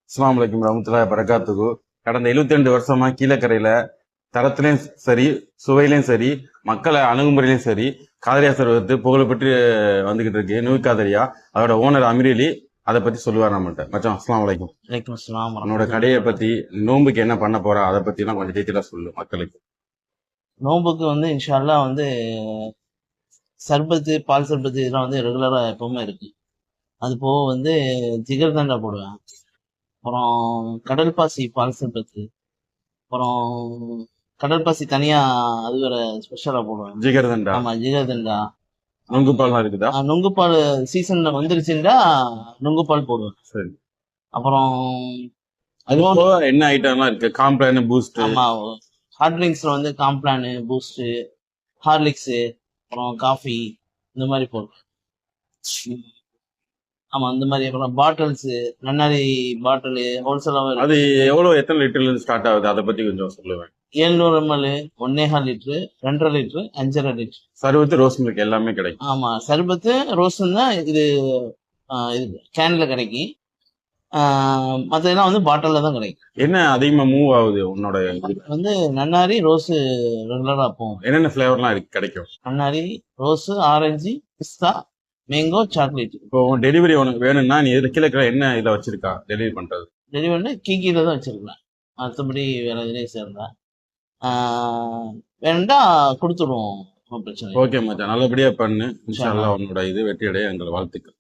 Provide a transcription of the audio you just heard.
அஸ்ஸலாமு அலைக்கும் வரஹ்மத்துல்லாஹி வரகாத்துஹு. கடந்த 72 வருஷமா கீழக்கரையில தரத்திலையும் சரி, சுவையிலையும் சரி, மக்களை அணுகுமுறையிலையும் சரி, காதரியா சர்வத்து புகழ் பெற்று வந்துகிட்டு இருக்கு. நியூ காதரியா அதோட ஓனர் அமீர் அலி அதை பத்தி சொல்லுவார் நம்மகிட்ட. மச்சான் அஸ்ஸலாமு அலைக்கும். வலைக்கும் அஸ்ஸலாம் உன்னோட வரஹ்மத்துல்லாஹி கடையை வபரகாத்துஹு. பத்தி, நோன்புக்கு என்ன பண்ண போறா, அதை பத்தி எல்லாம் கொஞ்சம் டீட்டெயிலா சொல்லு மக்களுக்கு. நோன்புக்கு இன்ஷா அல்லாஹ் சர்பத்து, பால் சர்பத்து இதெல்லாம் ரெகுலரா எப்பவுமே இருக்கு. அது போக ஜிகர் தண்டா போடுவேன். அப்புறம் கடல் பாசி பால் சர்பத்து, அப்புறம் கடல் பாசி தனியா அது வேற ஸ்பெஷலா போடுவேன். ஜிகர்தண்டா, ஆமா, ஜிகர் தண்டா. நுங்கு பால்லாம் இருக்குதா? நுங்கு பால் சீசன்ல வந்துருச்சுன்னா நுங்கு பால் போடுவேன். சரி. அப்புறம் அது போக என்ன ஐட்டம்லாம் இருக்கு? Complan, boost. ஆமா, ஹாட் ட்ரிங்க்ஸ்ல காம்ப்ளானு, பூஸ்ட், ஹார்லிக்ஸு, அப்புறம் காஃபி இந்த மாதிரி போடுவேன். ஆமா, இந்த மாதிரி. அப்புறம் பாட்டில்ஸ், நன்னாரி பாட்டில் ஹோல்சேலாவும் அது இருக்கு. எவ்வளவு, எத்தனை லிட்டர்ல இருந்து ஸ்டார்ட் ஆகுது, அதை பத்தி கொஞ்சம் சொல்லுவேன். 700 ml, 1.25 லிட்டரு, 2.5 லிட்டரு, 5.5 லிட்டரு. சர்வத்து, ரோஸ் மில்க் எல்லாமே கிடைக்கும். ஆமா, சர்பத்து ரோஸ் தான் இது கேன்ல கிடைக்கும். மற்றதெல்லாம் பாட்டில்ல தான் கிடைக்கும். என்ன அதிகமா மூவ் ஆகுது உன்னோட நன்னாரி ரோஸ் ரெகுலரா போகும். என்னென்ன ஃபிளேவர்லாம் இருக்கு கிடைக்கும்? நன்னாரி, ரோஸ், ஆரஞ்சு, பிஸ்தா, மேங்கோ, சாக்லேட். இப்போ டெலிவரி உனக்கு வேணும்னா நீ எதுல கீழே என்ன இதில் வச்சிருக்கா டெலிவரி பண்றது? டெலிவரி கீக்கில தான் வச்சிருக்கலாம், மற்றபடி வேற எதுலேயும் சேர்ந்தா வேணுண்டா கொடுத்துருவோம், பிரச்சனை. ஓகே மச்சான், நல்லபடியா பண்ணு. இன்ஷா அல்லாஹ் உன்னோட இது வெற்றியடைய எங்கள் வாழ்த்துக்கள்.